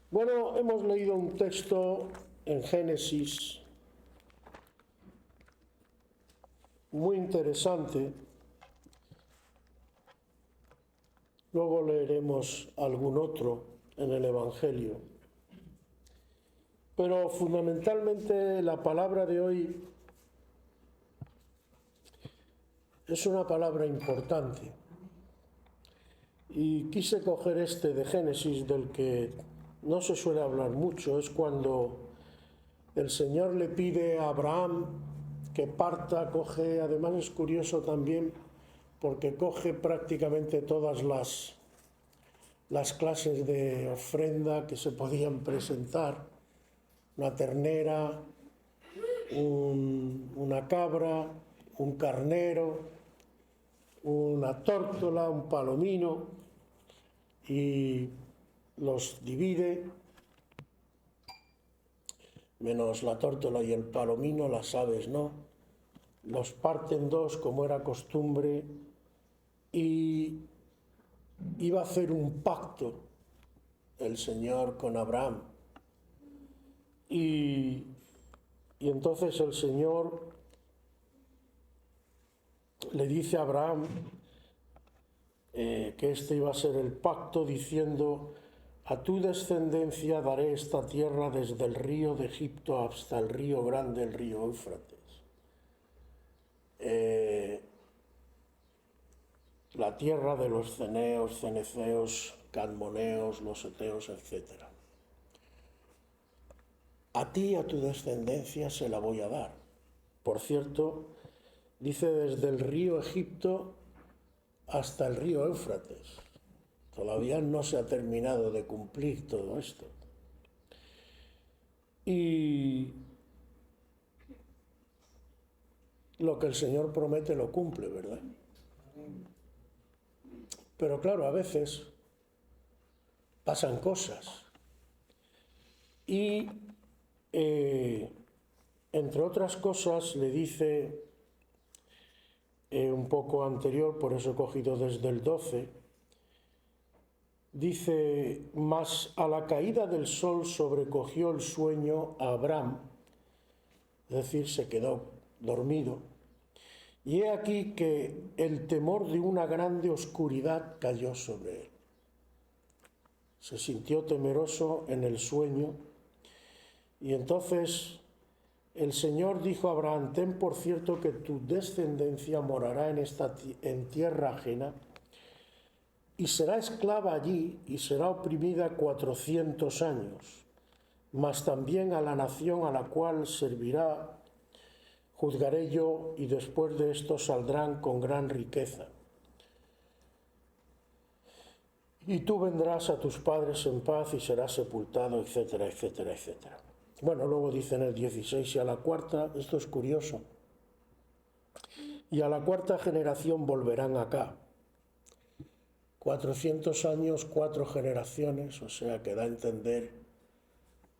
Bueno, hemos leído un texto en Génesis muy interesante. Luego leeremos algún otro en el Evangelio. Pero fundamentalmente la palabra de hoy es una palabra importante. Y quise coger este de Génesis, del que no se suele hablar mucho. Es cuando el Señor le pide a Abraham que parta, coge, además es curioso también porque coge prácticamente todas las clases de ofrenda que se podían presentar, una ternera, una cabra, un carnero, una tórtola, un palomino, y los divide, menos la tórtola y el palomino, las aves no, los parte en dos como era costumbre, y iba a hacer un pacto el Señor con Abraham. Y entonces el Señor le dice a Abraham que este iba a ser el pacto, diciendo: a tu descendencia daré esta tierra desde el río de Egipto hasta el río grande, el río Éufrates. La tierra de los ceneos, ceneceos, cadmoneos, los eteos, etc. A ti y a tu descendencia se la voy a dar. Por cierto, dice desde el río Egipto hasta el río Éufrates. Todavía no se ha terminado de cumplir todo esto. Y lo que el Señor promete lo cumple, ¿verdad? Pero claro, a veces pasan cosas. Y entre otras cosas le dice un poco anterior, por eso he cogido desde el 12, dice: mas a la caída del sol sobrecogió el sueño a Abraham, es decir, se quedó dormido, y he aquí que el temor de una grande oscuridad cayó sobre él. Se sintió temeroso en el sueño, y entonces el Señor dijo a Abraham: ten por cierto que tu descendencia morará en tierra ajena, y será esclava allí, y será oprimida 400 años, mas también a la nación a la cual servirá juzgaré yo, y después de esto saldrán con gran riqueza. Y tú vendrás a tus padres en paz y serás sepultado, etcétera, etcétera, etcétera. Bueno, luego dice en el 16, y a la cuarta, esto es curioso, y a la cuarta generación volverán acá. 400 años, 4 generaciones, o sea que da a entender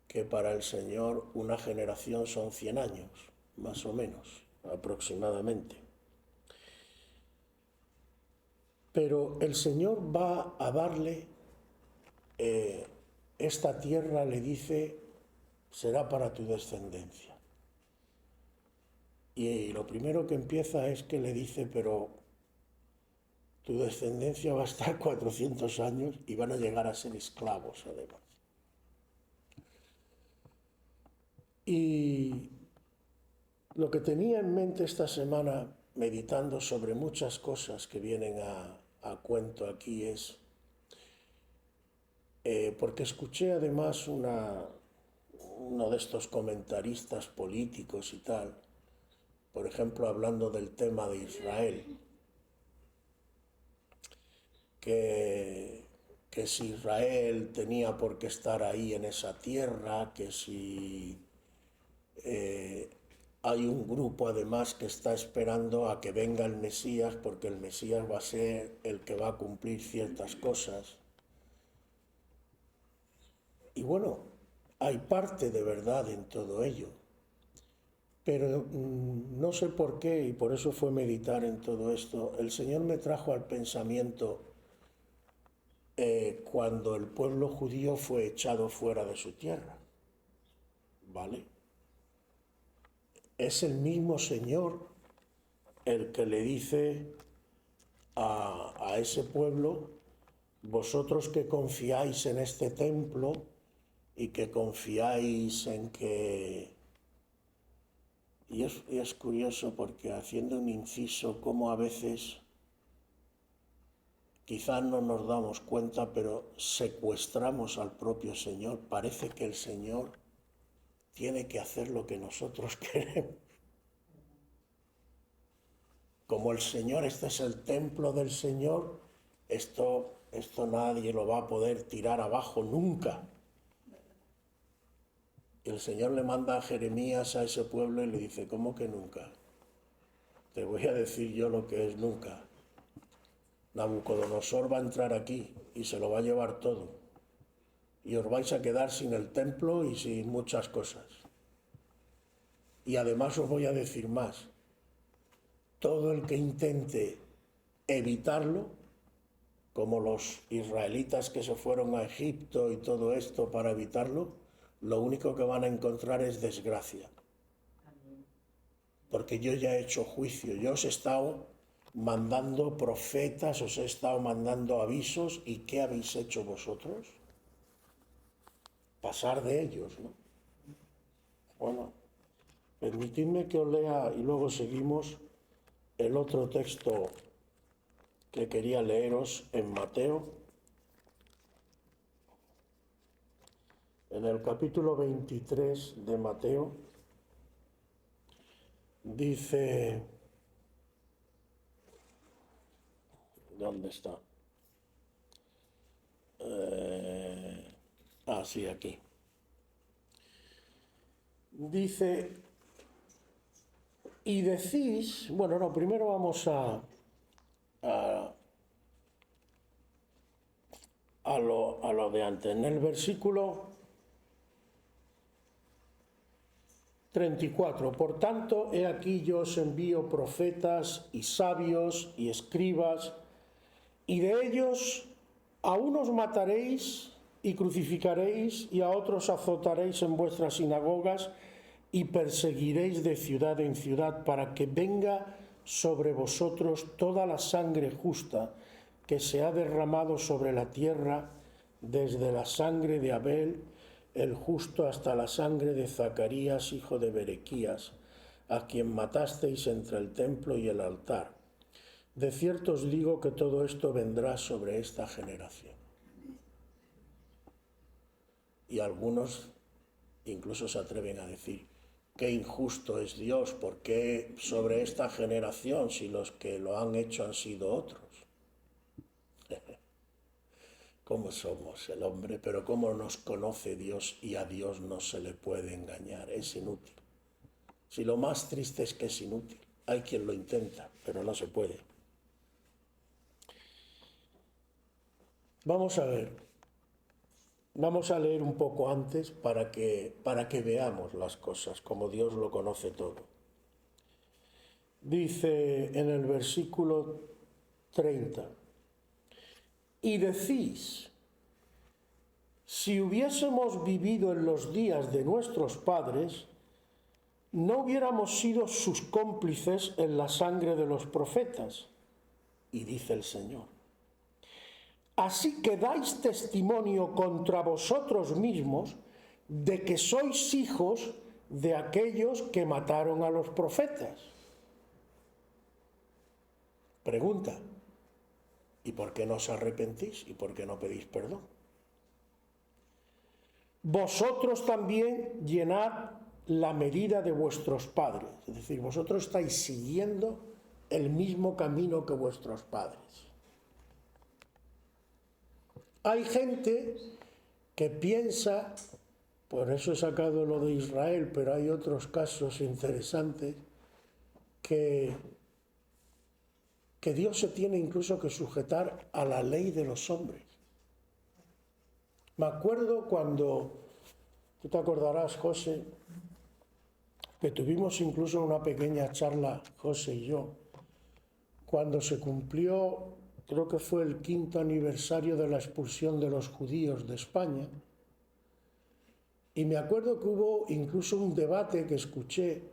que para el Señor una generación son 100 años, más o menos, aproximadamente. Pero el Señor va a darle esta tierra, le dice, será para tu descendencia. Y lo primero que empieza es que le dice: pero tu descendencia va a estar 400 años y van a llegar a ser esclavos además. Y lo que tenía en mente esta semana, meditando sobre muchas cosas que vienen a cuento aquí, es porque escuché además uno de estos comentaristas políticos y tal, por ejemplo, hablando del tema de Israel, que si Israel tenía por qué estar ahí en esa tierra, que si hay un grupo además que está esperando a que venga el Mesías, porque el Mesías va a ser el que va a cumplir ciertas cosas. Y bueno, hay parte de verdad en todo ello, pero no sé por qué, y por eso fue meditar en todo esto. El Señor me trajo al pensamiento cuando el pueblo judío fue echado fuera de su tierra. ¿Vale? Es el mismo Señor el que le dice a ese pueblo: vosotros que confiáis en este templo y que confiáis en que... Y es curioso porque, haciendo un inciso, como a veces, quizás no nos damos cuenta, pero secuestramos al propio Señor. Parece que el Señor tiene que hacer lo que nosotros queremos. Como el Señor, este es el templo del Señor, esto nadie lo va a poder tirar abajo nunca. Y el Señor le manda a Jeremías a ese pueblo y le dice: ¿cómo que nunca? Te voy a decir yo lo que es nunca. Nabucodonosor va a entrar aquí y se lo va a llevar todo. Y os vais a quedar sin el templo y sin muchas cosas. Y además os voy a decir más. Todo el que intente evitarlo, como los israelitas que se fueron a Egipto y todo esto para evitarlo, lo único que van a encontrar es desgracia. Porque yo ya he hecho juicio, yo os he estado mandando profetas, os he estado mandando avisos, ¿y qué habéis hecho vosotros? Pasar de ellos, ¿no? Bueno, permitidme que os lea y luego seguimos el otro texto que quería leeros en Mateo, en el capítulo 23 de Mateo, dice... ¿Dónde está? Sí, aquí. Dice, y decís... Bueno, no, primero vamos a lo de antes. En el versículo 34, por tanto, he aquí yo os envío profetas y sabios y escribas, y de ellos a unos mataréis y crucificaréis, y a otros azotaréis en vuestras sinagogas, y perseguiréis de ciudad en ciudad, para que venga sobre vosotros toda la sangre justa que se ha derramado sobre la tierra, desde la sangre de Abel, el justo, hasta la sangre de Zacarías, hijo de Berequías, a quien matasteis entre el templo y el altar. De cierto os digo que todo esto vendrá sobre esta generación. Y algunos incluso se atreven a decir: qué injusto es Dios, ¿por qué sobre esta generación si los que lo han hecho han sido otros? ¿Cómo somos el hombre? Pero cómo nos conoce Dios, y a Dios no se le puede engañar, es inútil. Si lo más triste es que es inútil, hay quien lo intenta, pero no se puede. Vamos a ver, vamos a leer un poco antes para que veamos las cosas, como Dios lo conoce todo. Dice en el versículo 30, y decís, si hubiésemos vivido en los días de nuestros padres, no hubiéramos sido sus cómplices en la sangre de los profetas. Y dice el Señor, así que dais testimonio contra vosotros mismos de que sois hijos de aquellos que mataron a los profetas. Pregunta, ¿y por qué no os arrepentís? ¿Y por qué no pedís perdón? Vosotros también llenad la medida de vuestros padres. Es decir, vosotros estáis siguiendo el mismo camino que vuestros padres. Hay gente que piensa, por eso he sacado lo de Israel, pero hay otros casos interesantes, que Dios se tiene incluso que sujetar a la ley de los hombres. Me acuerdo cuando, tú te acordarás, José, que tuvimos incluso una pequeña charla, José y yo, cuando se cumplió creo que fue el 5º aniversario de la expulsión de los judíos de España, y me acuerdo que hubo incluso un debate que escuché,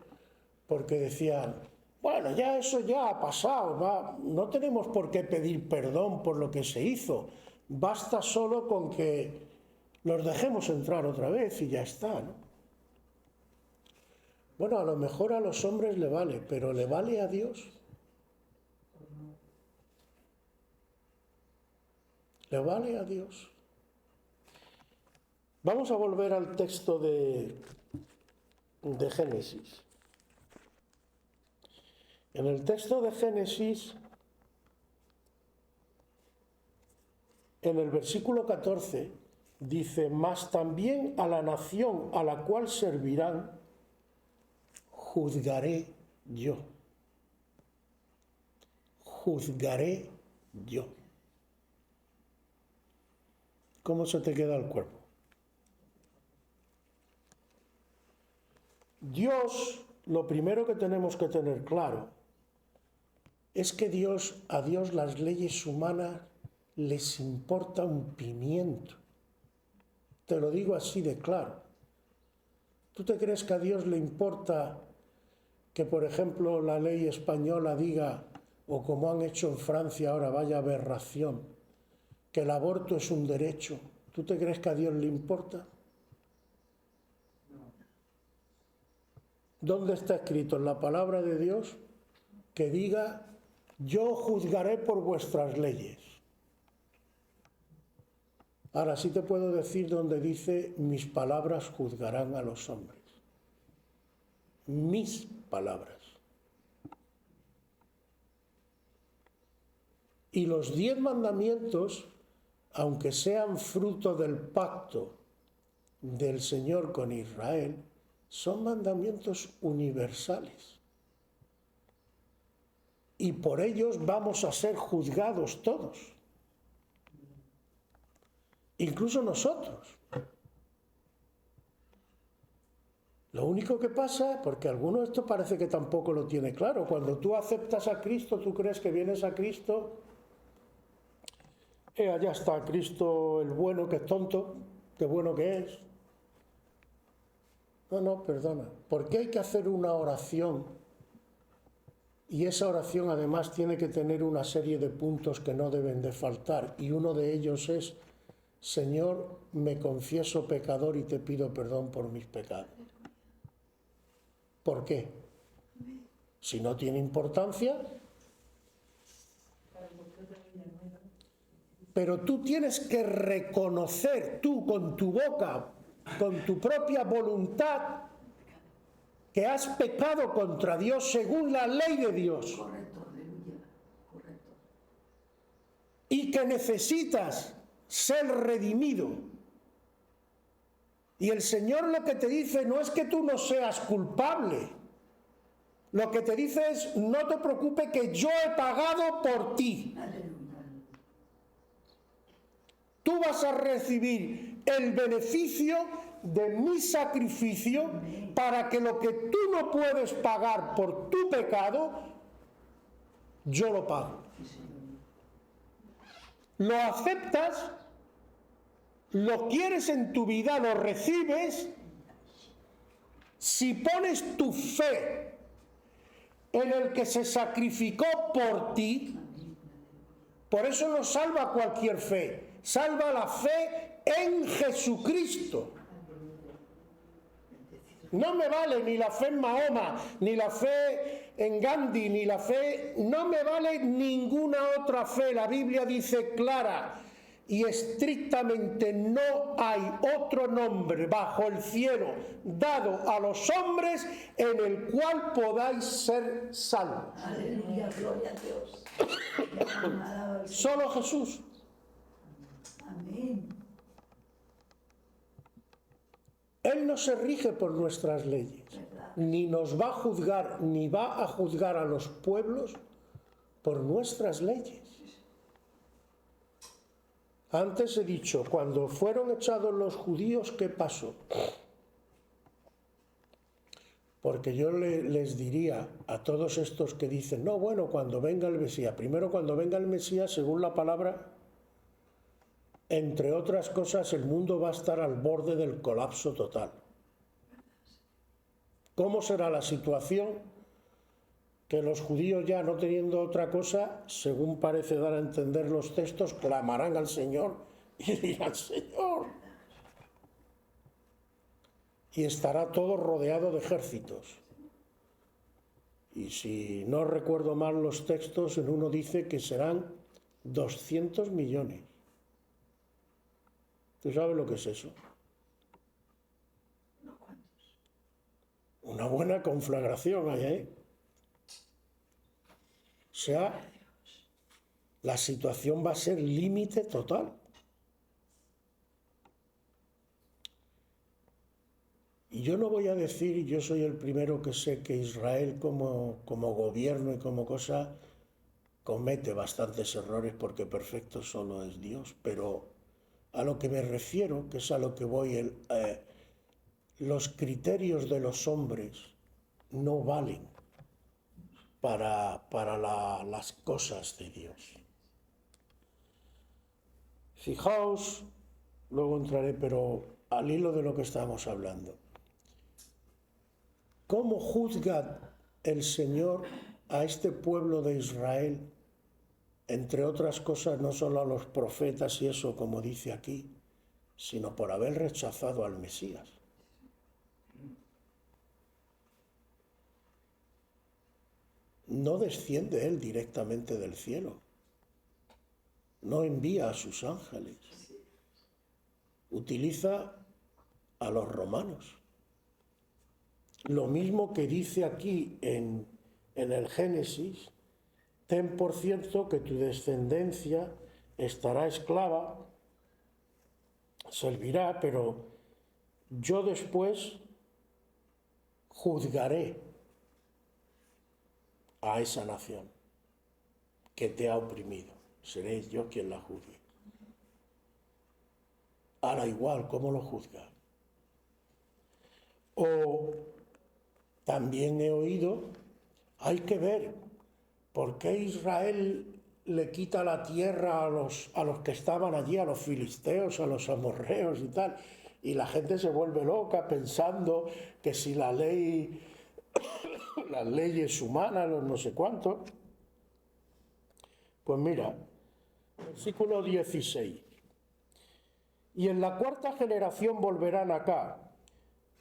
porque decían, bueno, ya eso ya ha pasado, no tenemos por qué pedir perdón por lo que se hizo, basta solo con que los dejemos entrar otra vez y ya está, ¿no? Bueno, a lo mejor a los hombres le vale, pero ¿le vale a Dios? ¿Le vale a Dios? Vamos a volver al texto de Génesis. En el texto de Génesis, en el versículo 14, dice, mas también a la nación a la cual servirán, juzgaré yo. Juzgaré yo. ¿Cómo se te queda el cuerpo? Dios, lo primero que tenemos que tener claro es que a Dios las leyes humanas les importa un pimiento. Te lo digo así de claro. ¿Tú te crees que a Dios le importa que, por ejemplo, la ley española diga, o como han hecho en Francia ahora, vaya aberración, que el aborto es un derecho? ¿Tú te crees que a Dios le importa? ¿Dónde está escrito en la palabra de Dios que diga, yo juzgaré por vuestras leyes? Ahora sí te puedo decir donde dice, mis palabras juzgarán a los hombres. Mis palabras. Y los 10 mandamientos, aunque sean fruto del pacto del Señor con Israel, son mandamientos universales. Y por ellos vamos a ser juzgados todos. Incluso nosotros. Lo único que pasa, porque alguno esto parece que tampoco lo tiene claro, cuando tú aceptas a Cristo, tú crees que vienes a Cristo, allá está Cristo el bueno, que es tonto, qué bueno que es. No, perdona. ¿Por qué hay que hacer una oración? Y esa oración además tiene que tener una serie de puntos que no deben de faltar. Y uno de ellos es, Señor, me confieso pecador y te pido perdón por mis pecados. ¿Por qué? Si no tiene importancia. Pero tú tienes que reconocer, tú con tu boca, con tu propia voluntad, que has pecado contra Dios según la ley de Dios. Correcto, aleluya, correcto. Y que necesitas ser redimido. Y el Señor lo que te dice no es que tú no seas culpable. Lo que te dice es, no te preocupes que yo he pagado por ti. Aleluya. Tú vas a recibir el beneficio de mi sacrificio para que lo que tú no puedes pagar por tu pecado, yo lo pago. Lo aceptas, lo quieres en tu vida, lo recibes. Si pones tu fe en el que se sacrificó por ti, por eso no salva cualquier fe, salva la fe en Jesucristo. No me vale ni la fe en Mahoma, ni la fe en Gandhi, ni la fe, no me vale ninguna otra fe. La Biblia dice clara y estrictamente, no hay otro nombre bajo el cielo dado a los hombres en el cual podáis ser salvos. Aleluya, gloria a Dios. Solo Jesús. Amén. Él no se rige por nuestras leyes, ni nos va a juzgar, ni va a juzgar a los pueblos por nuestras leyes. Antes he dicho, cuando fueron echados los judíos, ¿qué pasó? Porque yo les diría a todos estos que dicen, no, bueno, cuando venga el Mesías, primero cuando venga el Mesías, según la palabra, entre otras cosas, el mundo va a estar al borde del colapso total. ¿Cómo será la situación? Que los judíos, ya no teniendo otra cosa, según parece dar a entender los textos, clamarán al Señor y dirán, Señor. Y estará todo rodeado de ejércitos. Y si no recuerdo mal los textos, en uno dice que serán 200 millones. ¿Tú sabes lo que es eso? ¿No cuántos? Una buena conflagración hay ahí. O sea, la situación va a ser límite total. Y yo no voy a decir, y yo soy el primero que sé que Israel como gobierno y como cosa comete bastantes errores porque perfecto solo es Dios, pero a lo que me refiero, que es a lo que voy, los criterios de los hombres no valen para las cosas de Dios. Fijaos, luego entraré, pero al hilo de lo que estamos hablando. ¿Cómo juzga el Señor a este pueblo de Israel? Entre otras cosas, no solo a los profetas y eso, como dice aquí, sino por haber rechazado al Mesías. No desciende Él directamente del cielo. No envía a sus ángeles. Utiliza a los romanos. Lo mismo que dice aquí en el Génesis, ten por cierto que tu descendencia estará esclava, servirá, pero yo después juzgaré a esa nación que te ha oprimido. Seré yo quien la juzgue. Ahora igual, ¿cómo lo juzga? O también he oído, hay que ver por qué Israel le quita la tierra a los que estaban allí, a los filisteos, a los amorreos y tal. Y la gente se vuelve loca pensando que si la ley, las leyes humanas, los no sé cuántos. Pues mira, versículo 16. Y en la cuarta generación volverán acá,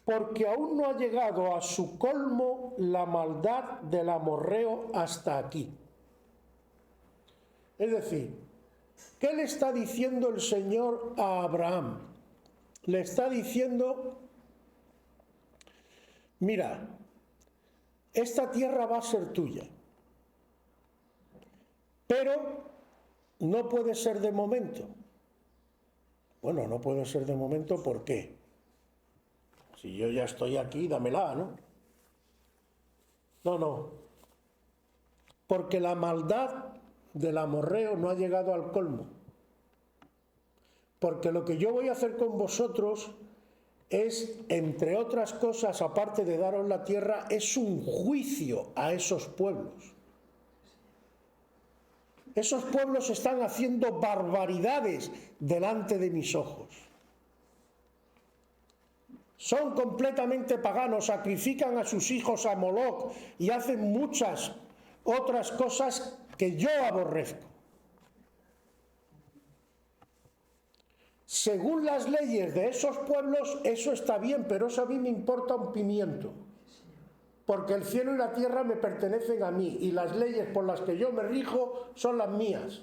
porque aún no ha llegado a su colmo la maldad del amorreo hasta aquí. Es decir, ¿qué le está diciendo el Señor a Abraham? Le está diciendo, mira, esta tierra va a ser tuya, pero no puede ser de momento. Bueno, no puede ser de momento, ¿por qué? Si yo ya estoy aquí, dámela, ¿no? No, porque la maldad del amorreo no ha llegado al colmo. Porque lo que yo voy a hacer con vosotros es, entre otras cosas, aparte de daros la tierra, es un juicio a esos pueblos. Esos pueblos están haciendo barbaridades delante de mis ojos. Son completamente paganos, sacrifican a sus hijos a Moloc y hacen muchas otras cosas que yo aborrezco. Según las leyes de esos pueblos, eso está bien, pero eso a mí me importa un pimiento. Porque el cielo y la tierra me pertenecen a mí y las leyes por las que yo me rijo son las mías.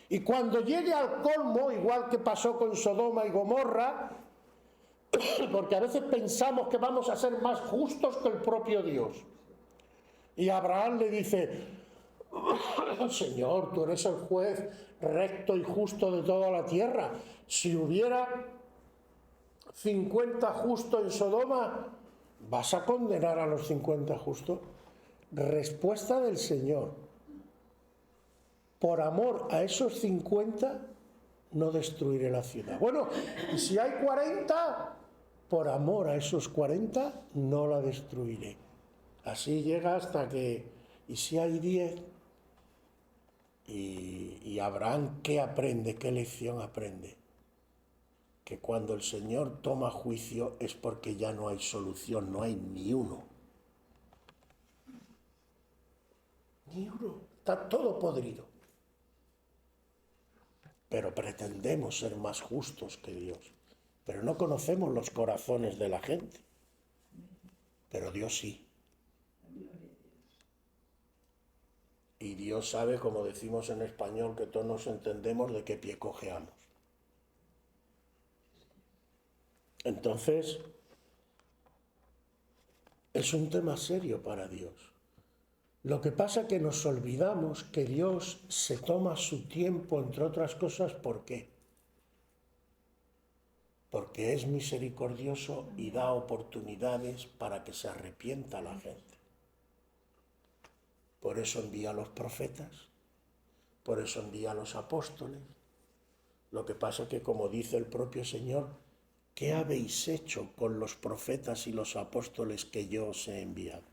Y cuando llegue al colmo, igual que pasó con Sodoma y Gomorra, porque a veces pensamos que vamos a ser más justos que el propio Dios. Y Abraham le dice, Señor, tú eres el juez recto y justo de toda la tierra. Si hubiera 50 justos en Sodoma, ¿vas a condenar a los 50 justos? Respuesta del Señor. Por amor a esos 50, no destruiré la ciudad. Bueno, y si hay 40, por amor a esos 40, no la destruiré. Así llega hasta que, y si hay 10, y Abraham, ¿qué aprende? ¿Qué lección aprende? Que cuando el Señor toma juicio es porque ya no hay solución, no hay ni uno. Ni uno, está todo podrido. Pero pretendemos ser más justos que Dios. Pero no conocemos los corazones de la gente. Pero Dios sí. Y Dios sabe, como decimos en español, que todos nos entendemos de qué pie cojeamos. Entonces, es un tema serio para Dios. Lo que pasa es que nos olvidamos que Dios se toma su tiempo, entre otras cosas, ¿por qué? Porque es misericordioso y da oportunidades para que se arrepienta la gente. Por eso envía a los profetas, por eso envía a los apóstoles. Lo que pasa es que, como dice el propio Señor, ¿qué habéis hecho con los profetas y los apóstoles que yo os he enviado?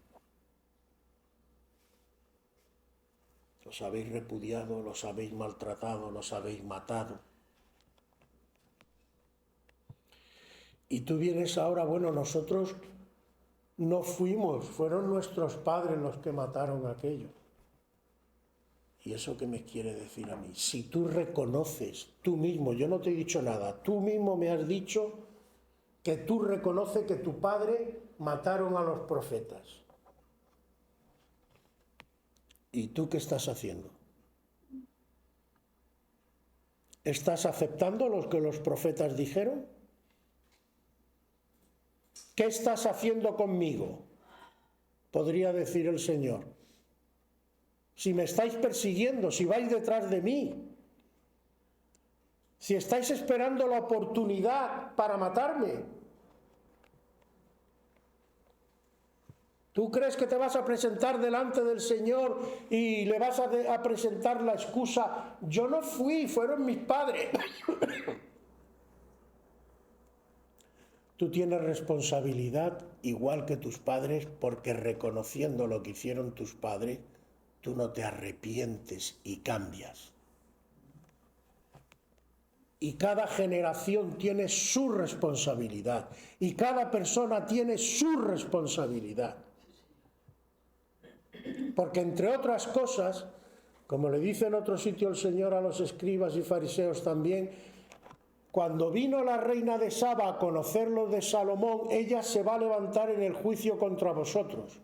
Los habéis repudiado, los habéis maltratado, los habéis matado. Y tú vienes ahora, bueno, nosotros no fuimos, fueron nuestros padres los que mataron a aquello. ¿Y eso qué me quiere decir a mí? Si tú reconoces, tú mismo, yo no te he dicho nada, tú mismo me has dicho que tú reconoces que tu padre mataron a los profetas. ¿Y tú qué estás haciendo? ¿Estás aceptando lo que los profetas dijeron? ¿Qué estás haciendo conmigo? Podría decir el Señor. Si me estáis persiguiendo, si vais detrás de mí, si estáis esperando la oportunidad para matarme, ¿tú crees que te vas a presentar delante del Señor y le vas a presentar la excusa? Yo no fui, fueron mis padres. Tú tienes responsabilidad igual que tus padres, porque reconociendo lo que hicieron tus padres, tú no te arrepientes y cambias. Y cada generación tiene su responsabilidad. Y cada persona tiene su responsabilidad. Porque entre otras cosas, como le dice en otro sitio el Señor a los escribas y fariseos también, cuando vino la reina de Saba a conocer lo de Salomón, ella se va a levantar en el juicio contra vosotros.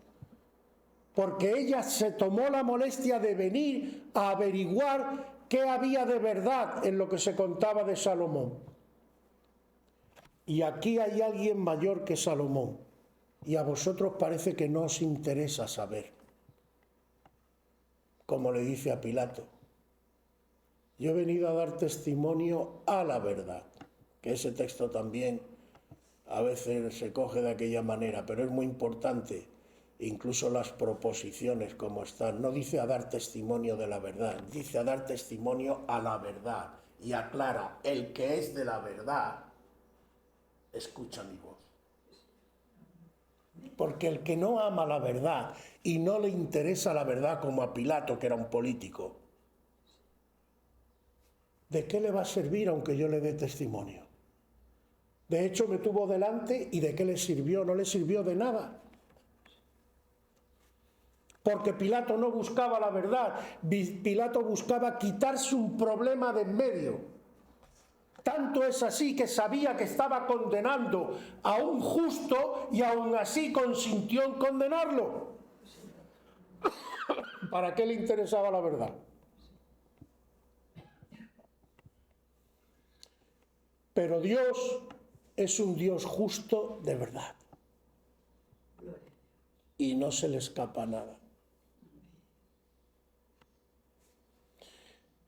Porque ella se tomó la molestia de venir a averiguar qué había de verdad en lo que se contaba de Salomón. Y aquí hay alguien mayor que Salomón, y a vosotros parece que no os interesa saber. Como le dice a Pilato, yo he venido a dar testimonio a la verdad, que ese texto también a veces se coge de aquella manera, pero es muy importante. Incluso las proposiciones como están, no dice a dar testimonio de la verdad, dice a dar testimonio a la verdad, y aclara, el que es de la verdad, escucha mi voz. Porque el que no ama la verdad y no le interesa la verdad, como a Pilato, que era un político, ¿de qué le va a servir aunque yo le dé testimonio? De hecho, me tuvo delante, ¿y de qué le sirvió? No le sirvió de nada. Porque Pilato no buscaba la verdad, Pilato buscaba quitarse un problema de en medio. Tanto es así que sabía que estaba condenando a un justo y aún así consintió en condenarlo. ¿Para qué le interesaba la verdad? Pero Dios es un Dios justo de verdad. Y no se le escapa nada.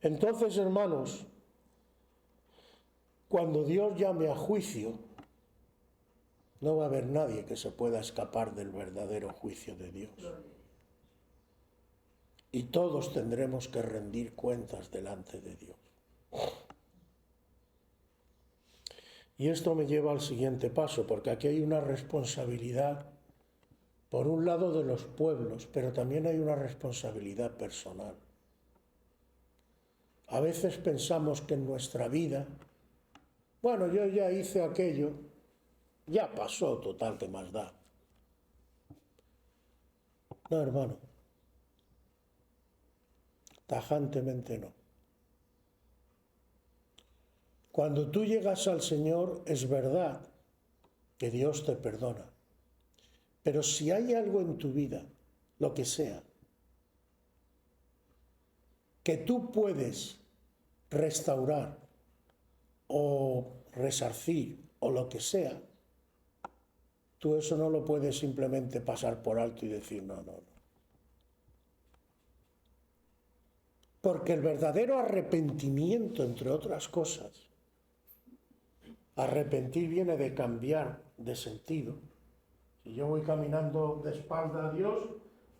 Entonces, hermanos, cuando Dios llame a juicio, no va a haber nadie que se pueda escapar del verdadero juicio de Dios. Y todos tendremos que rendir cuentas delante de Dios. Y esto me lleva al siguiente paso, porque aquí hay una responsabilidad, por un lado, de los pueblos, pero también hay una responsabilidad personal. A veces pensamos que en nuestra vida, bueno, yo ya hice aquello, ya pasó, total, ¿qué más da? No, hermano, tajantemente no. Cuando tú llegas al Señor, es verdad que Dios te perdona. Pero si hay algo en tu vida, lo que sea, que tú puedes restaurar o resarcir o lo que sea, tú eso no lo puedes simplemente pasar por alto y decir no, no, no. Porque el verdadero arrepentimiento, entre otras cosas, arrepentir viene de cambiar de sentido. Si yo voy caminando de espalda a Dios,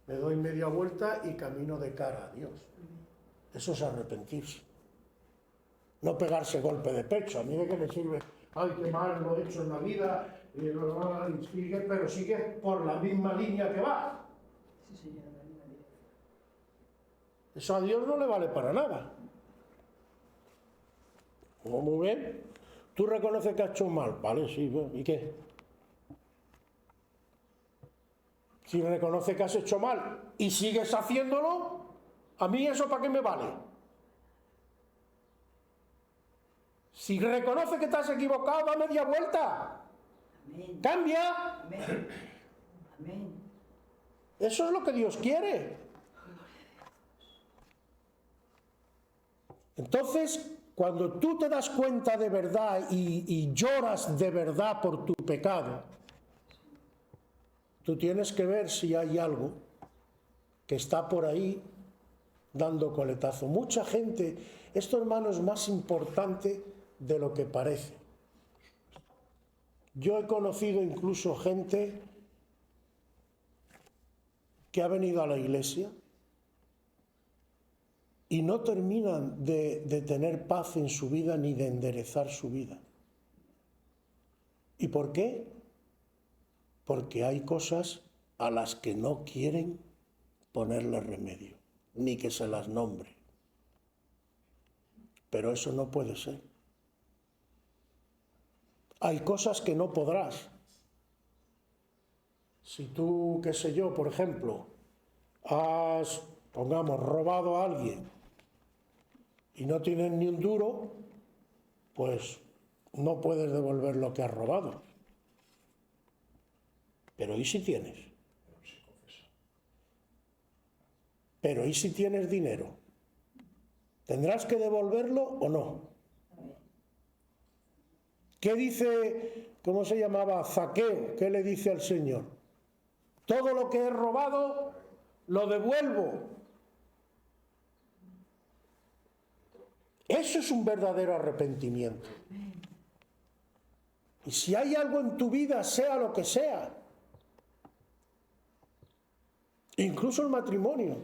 me doy media vuelta y camino de cara a Dios. Eso es arrepentirse. No pegarse golpe de pecho. A mí de qué me sirve, ay, qué mal lo he hecho en la vida, pero sigue por la misma línea que vas. Sí, señor, la misma dirección. Eso a Dios no le vale para nada. Muy bien. ¿Tú reconoces que has hecho mal? Vale, sí, bueno, ¿y qué? Si reconoces que has hecho mal y sigues haciéndolo, ¿a mí eso para qué me vale? Si reconoces que te has equivocado, da media vuelta. Amén. Cambia. Amén. Amén. Eso es lo que Dios quiere. Entonces, cuando tú te das cuenta de verdad y lloras de verdad por tu pecado, tú tienes que ver si hay algo que está por ahí dando coletazo. Mucha gente, esto, hermano, es más importante de lo que parece. Yo he conocido incluso gente que ha venido a la iglesia y no terminan de tener paz en su vida ni de enderezar su vida. ¿Y por qué? Porque hay cosas a las que no quieren ponerle remedio, ni que se las nombre. Pero eso no puede ser. Hay cosas que no podrás. Si tú, qué sé yo, por ejemplo, has, pongamos, robado a alguien y no tienes ni un duro, pues no puedes devolver lo que has robado. Pero ¿y si tienes? Pero ¿y si tienes dinero? ¿Tendrás que devolverlo o no? ¿Qué dice, cómo se llamaba, Zaqueo? ¿Qué le dice al Señor? Todo lo que he robado lo devuelvo. Eso es un verdadero arrepentimiento. Y si hay algo en tu vida, sea lo que sea, incluso el matrimonio,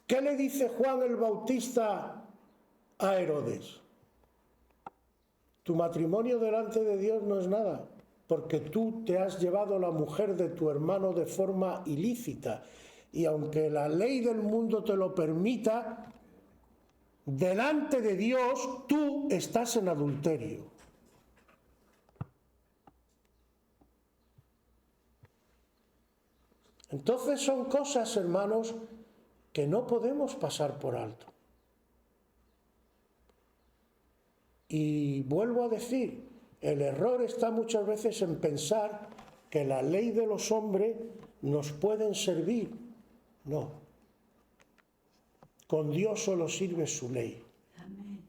¿qué le dice Juan el Bautista a Herodes? Tu matrimonio delante de Dios no es nada, porque tú te has llevado la mujer de tu hermano de forma ilícita. Y aunque la ley del mundo te lo permita, delante de Dios tú estás en adulterio. Entonces son cosas, hermanos, que no podemos pasar por alto. Y vuelvo a decir, el error está muchas veces en pensar que la ley de los hombres nos pueden servir. No. Con Dios solo sirve su ley. Amén.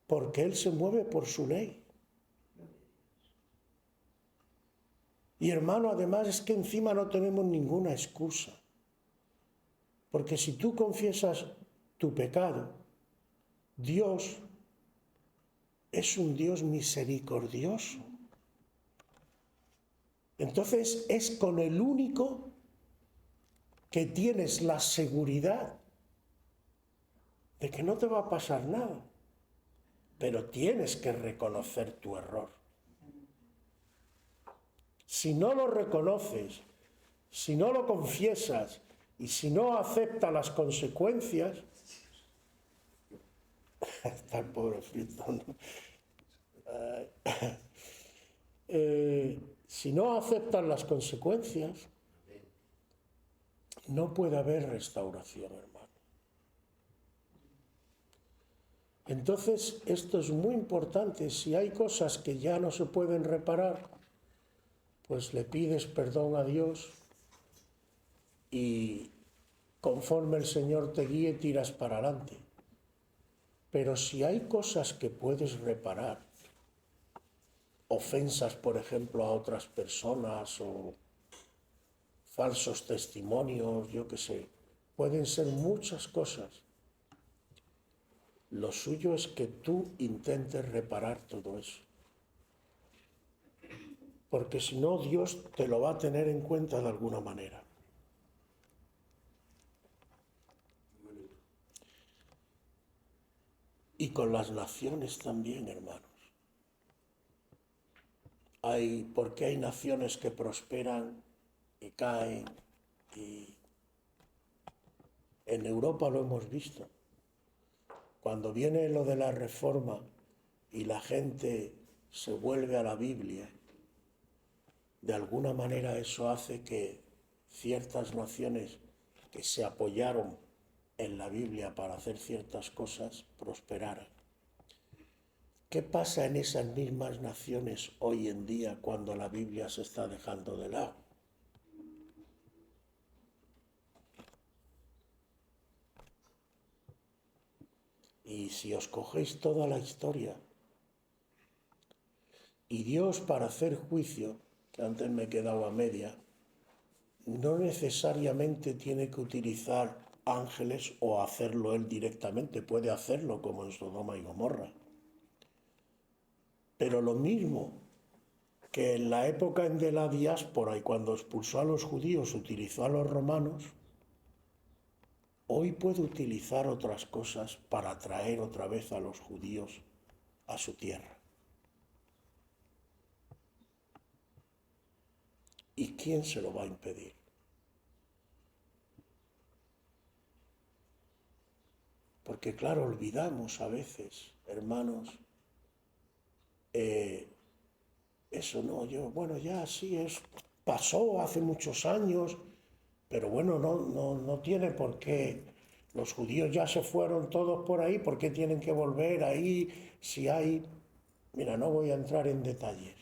Porque Él se mueve por su ley. Y hermano, además es que encima no tenemos ninguna excusa. Porque si tú confiesas tu pecado, Dios es un Dios misericordioso. Entonces es con el único que tienes la seguridad de que no te va a pasar nada. pero tienes que reconocer tu error. Si no lo reconoces, si no lo confiesas y si no aceptas las consecuencias, está el pobrecito, ¿no? Si no aceptas las consecuencias, no puede haber restauración, hermano. Entonces, esto es muy importante. Si hay cosas que ya no se pueden reparar, pues le pides perdón a Dios y conforme el Señor te guíe, tiras para adelante. Pero si hay cosas que puedes reparar, ofensas, por ejemplo, a otras personas o falsos testimonios, yo qué sé, pueden ser muchas cosas. Lo suyo es que tú intentes reparar todo eso. Porque si no, Dios te lo va a tener en cuenta de alguna manera. Y con las naciones también, hermanos. Porque hay naciones que prosperan y caen, y en Europa lo hemos visto. Cuando viene lo de la reforma y la gente se vuelve a la Biblia, de alguna manera eso hace que ciertas naciones que se apoyaron en la Biblia para hacer ciertas cosas prosperaran. ¿Qué pasa en esas mismas naciones hoy en día cuando la Biblia se está dejando de lado? Y si os cogéis toda la historia, y Dios para hacer juicio, que antes me he quedado a media, no necesariamente tiene que utilizar ángeles o hacerlo él directamente, puede hacerlo como en Sodoma y Gomorra. Pero lo mismo que en la época de la diáspora y cuando expulsó a los judíos utilizó a los romanos, hoy puede utilizar otras cosas para traer otra vez a los judíos a su tierra. ¿Y quién se lo va a impedir? Porque claro, olvidamos a veces, hermanos, eso no, ya sí, pasó hace muchos años, pero bueno, no tiene por qué. Los judíos ya se fueron todos por ahí, ¿por qué tienen que volver ahí si hay? Mira, no voy a entrar en detalles.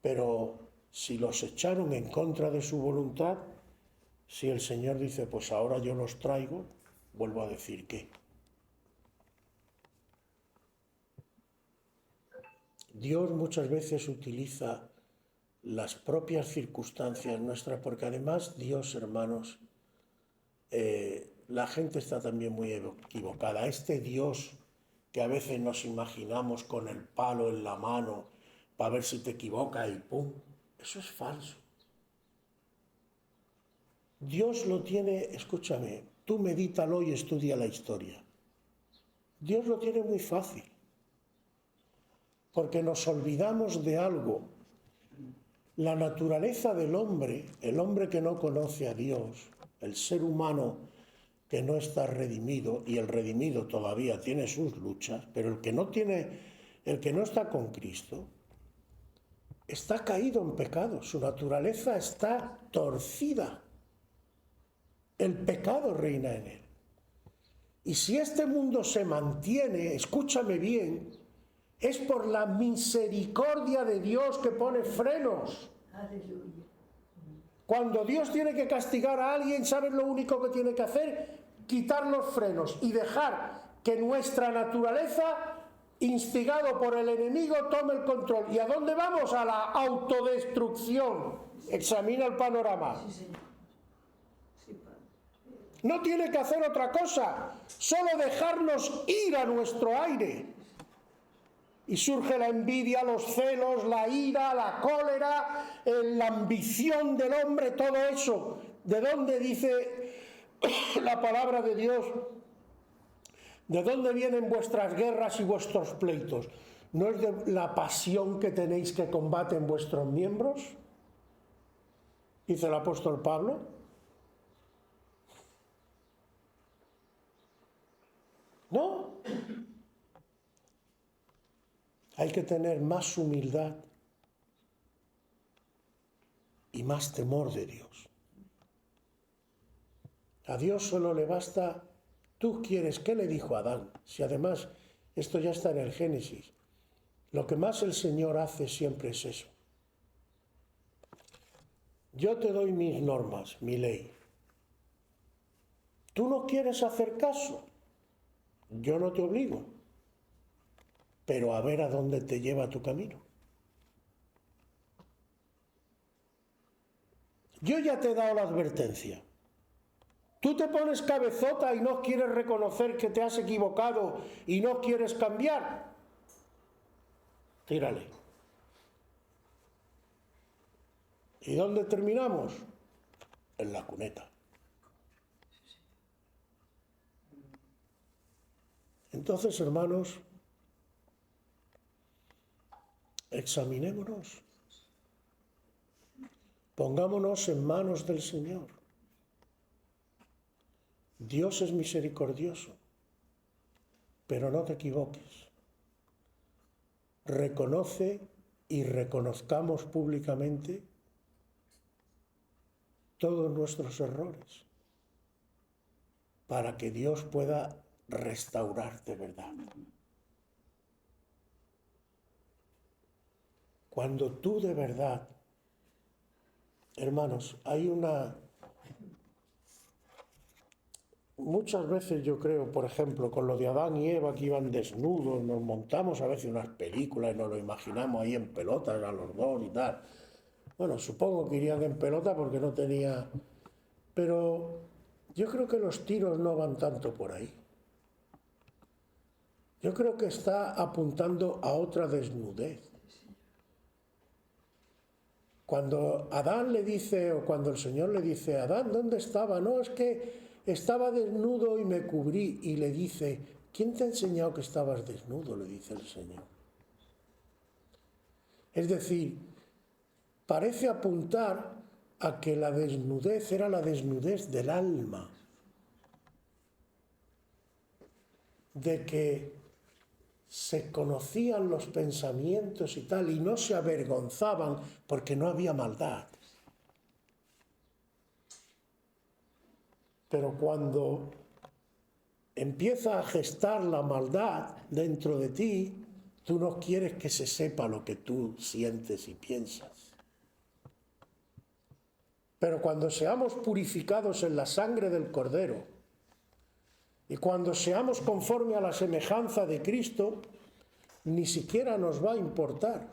Pero si los echaron en contra de su voluntad, si el Señor dice, pues ahora yo los traigo, vuelvo a decir que Dios muchas veces utiliza las propias circunstancias nuestras, porque además Dios, hermanos, la gente está también muy equivocada. Este Dios que a veces nos imaginamos con el palo en la mano para ver si te equivocas y ¡pum! Eso es falso. Dios lo tiene, escúchame, tú medítalo y estudia la historia. Dios lo tiene muy fácil, porque nos olvidamos de algo. La naturaleza del hombre, el hombre que no conoce a Dios, el ser humano que no está redimido, y el redimido todavía tiene sus luchas, pero el que no está con Cristo, está caído en pecado, su naturaleza está torcida. El pecado reina en él. Y si este mundo se mantiene, escúchame bien, es por la misericordia de Dios que pone frenos. Aleluya. Cuando Dios tiene que castigar a alguien, ¿sabes lo único que tiene que hacer? Quitar los frenos y dejar que nuestra naturaleza, instigado por el enemigo, tome el control. ¿Y a dónde vamos? A la autodestrucción. Examina el panorama. Sí, Señor. Sí, Padre. No tiene que hacer otra cosa, solo dejarnos ir a nuestro aire. Y surge la envidia, los celos, la ira, la cólera, la ambición del hombre, todo eso. ¿De dónde dice la palabra de Dios? ¿De dónde vienen vuestras guerras y vuestros pleitos? ¿No es de la pasión que tenéis que combate en vuestros miembros? Dice el apóstol Pablo. No. Hay que tener más humildad y más temor de Dios. A Dios solo le basta. Tú quieres, ¿qué le dijo a Adán? Si además, esto ya está en el Génesis. Lo que más el Señor hace siempre es eso. Yo te doy mis normas, mi ley. Tú no quieres hacer caso. Yo no te obligo. Pero a ver a dónde te lleva tu camino. Yo ya te he dado la advertencia. Tú te pones cabezota y no quieres reconocer que te has equivocado y no quieres cambiar. Tírale. ¿Y dónde terminamos? En la cuneta. Entonces, hermanos, examinémonos. Pongámonos en manos del Señor. Dios es misericordioso, pero no te equivoques. Reconoce y reconozcamos públicamente todos nuestros errores para que Dios pueda restaurar de verdad. Cuando tú de verdad, hermanos, muchas veces yo creo, por ejemplo, con lo de Adán y Eva que iban desnudos, nos montamos a veces unas películas y nos lo imaginamos ahí en pelotas a los dos y tal. Bueno, supongo que irían en pelota porque no tenía... Pero yo creo que los tiros no van tanto por ahí. Yo creo que está apuntando a otra desnudez. Cuando Adán le dice, o cuando el Señor le dice, Adán, ¿dónde estaba? No, es que estaba desnudo y me cubrí. Y le dice, ¿quién te ha enseñado que estabas desnudo? Le dice el Señor. Es decir, parece apuntar a que la desnudez era la desnudez del alma. De que se conocían los pensamientos y tal, y no se avergonzaban porque no había maldad. Pero cuando empieza a gestar la maldad dentro de ti, tú no quieres que se sepa lo que tú sientes y piensas. Pero cuando seamos purificados en la sangre del Cordero, y cuando seamos conforme a la semejanza de Cristo, ni siquiera nos va a importar.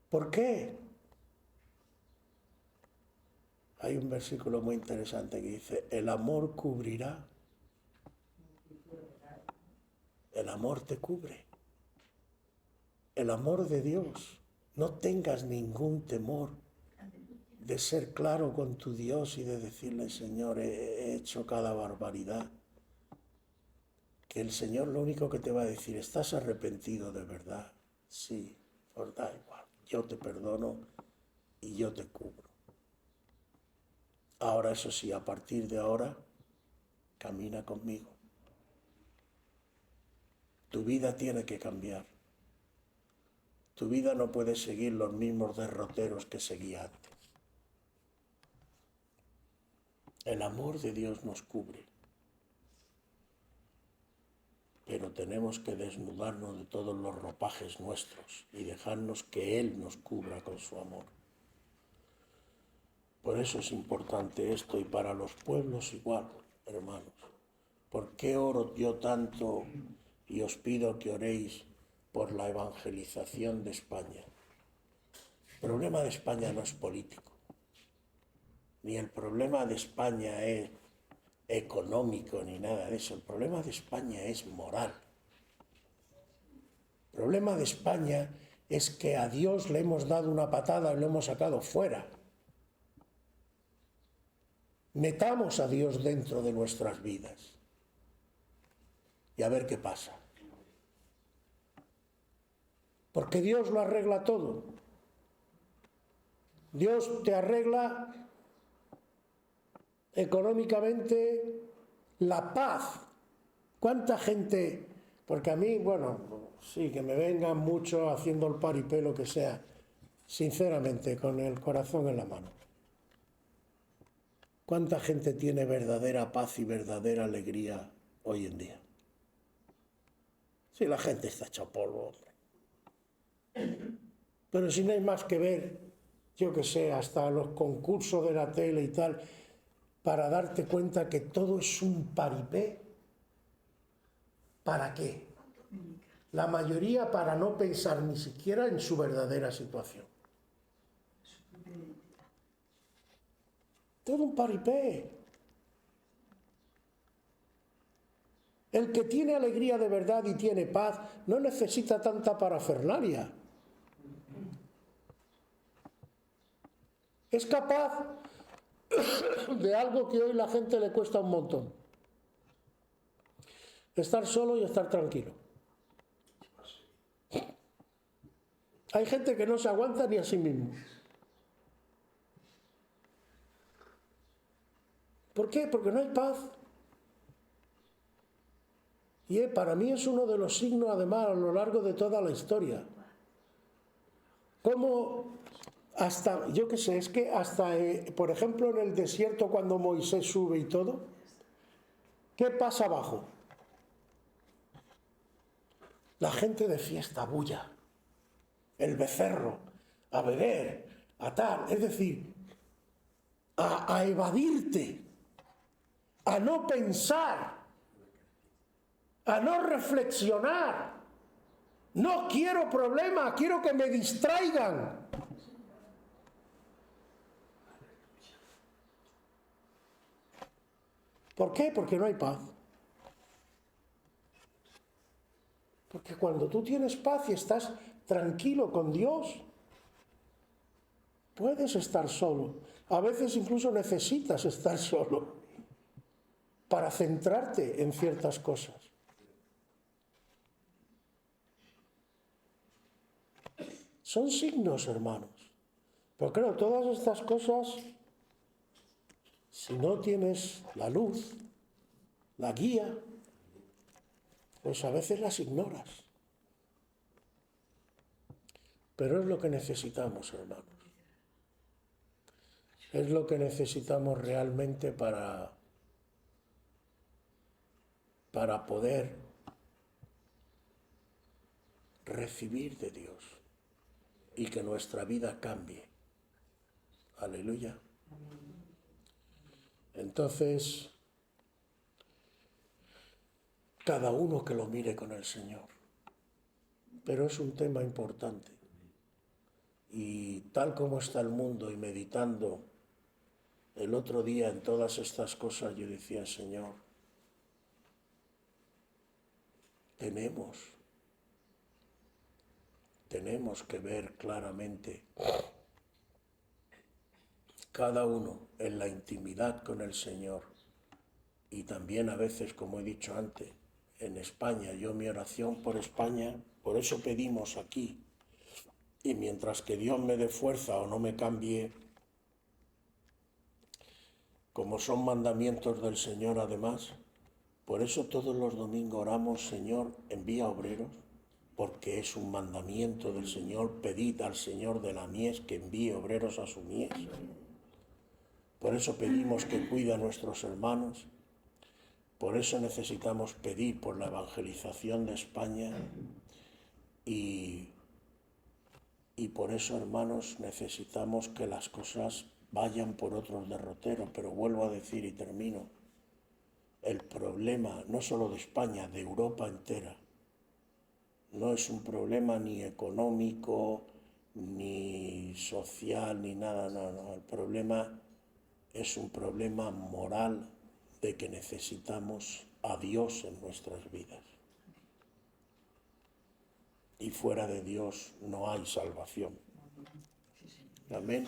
¿Por qué? Hay un versículo muy interesante que dice, el amor cubrirá. El amor te cubre. El amor de Dios. No tengas ningún temor de ser claro con tu Dios y de decirle, Señor, he hecho cada barbaridad. Que el Señor lo único que te va a decir, ¿estás arrepentido de verdad? Sí, pues da igual, yo te perdono y yo te cubro. Ahora, eso sí, a partir de ahora, camina conmigo. Tu vida tiene que cambiar. Tu vida no puede seguir los mismos derroteros que seguía antes. El amor de Dios nos cubre. Pero tenemos que desnudarnos de todos los ropajes nuestros y dejarnos que Él nos cubra con su amor. Por eso es importante esto, y para los pueblos igual, hermanos. ¿Por qué oro yo tanto y os pido que oréis por la evangelización de España? El problema de España no es político, ni el problema de España es económico, ni nada de eso. El problema de España es moral. El problema de España es que a Dios le hemos dado una patada y lo hemos sacado fuera. Metamos a Dios dentro de nuestras vidas y a ver qué pasa. Porque Dios lo arregla todo. Dios te arregla económicamente la paz. ¿Cuánta gente? Porque a mí, bueno, sí, que me vengan mucho haciendo el paripé, lo que sea, sinceramente, con el corazón en la mano. ¿Cuánta gente tiene verdadera paz y verdadera alegría hoy en día? Sí, la gente está hecha polvo, hombre. Pero si no hay más que ver, yo que sé, hasta los concursos de la tele y tal, para darte cuenta que todo es un paripé. ¿Para qué? La mayoría para no pensar ni siquiera en su verdadera situación. Todo un paripé. El que tiene alegría de verdad y tiene paz no necesita tanta parafernalia. Es capaz de algo que hoy la gente le cuesta un montón. Estar solo y estar tranquilo. Hay gente que no se aguanta ni a sí mismo. ¿Por qué? Porque no hay paz. Y para mí es uno de los signos, además, a lo largo de toda la historia. Como hasta, yo qué sé, es que hasta, por ejemplo, en el desierto cuando Moisés sube y todo, ¿qué pasa abajo? La gente de fiesta, bulla, el becerro, a beber, a tal, es decir, a evadirte, a no pensar, a no reflexionar. No quiero problemas, quiero que me distraigan. ¿Por qué? Porque no hay paz. Porque cuando tú tienes paz y estás tranquilo con Dios, puedes estar solo. A veces incluso necesitas estar solo para centrarte en ciertas cosas. Son signos, hermanos. Pero claro, todas estas cosas, si no tienes la luz, la guía, pues a veces las ignoras. Pero es lo que necesitamos, hermanos. Es lo que necesitamos realmente para poder recibir de Dios y que nuestra vida cambie. Aleluya. Entonces, cada uno que lo mire con el Señor. Pero es un tema importante. Y tal como está el mundo y meditando el otro día en todas estas cosas, yo decía, Señor, tenemos que ver claramente cada uno en la intimidad con el Señor y también a veces, como he dicho antes, en España, yo mi oración por España, por eso pedimos aquí, y mientras que Dios me dé fuerza o no me cambie, como son mandamientos del Señor además, por eso todos los domingos oramos, Señor, envía obreros, porque es un mandamiento del Señor, pedid al Señor de la mies que envíe obreros a su mies. Por eso pedimos que cuide a nuestros hermanos, por eso necesitamos pedir por la evangelización de España y por eso, hermanos, necesitamos que las cosas vayan por otros derroteros. Pero vuelvo a decir y termino, el problema no solo de España, de Europa entera, no es un problema ni económico, ni social, ni nada, no. El problema es un problema moral de que necesitamos a Dios en nuestras vidas. Y fuera de Dios no hay salvación. Amén.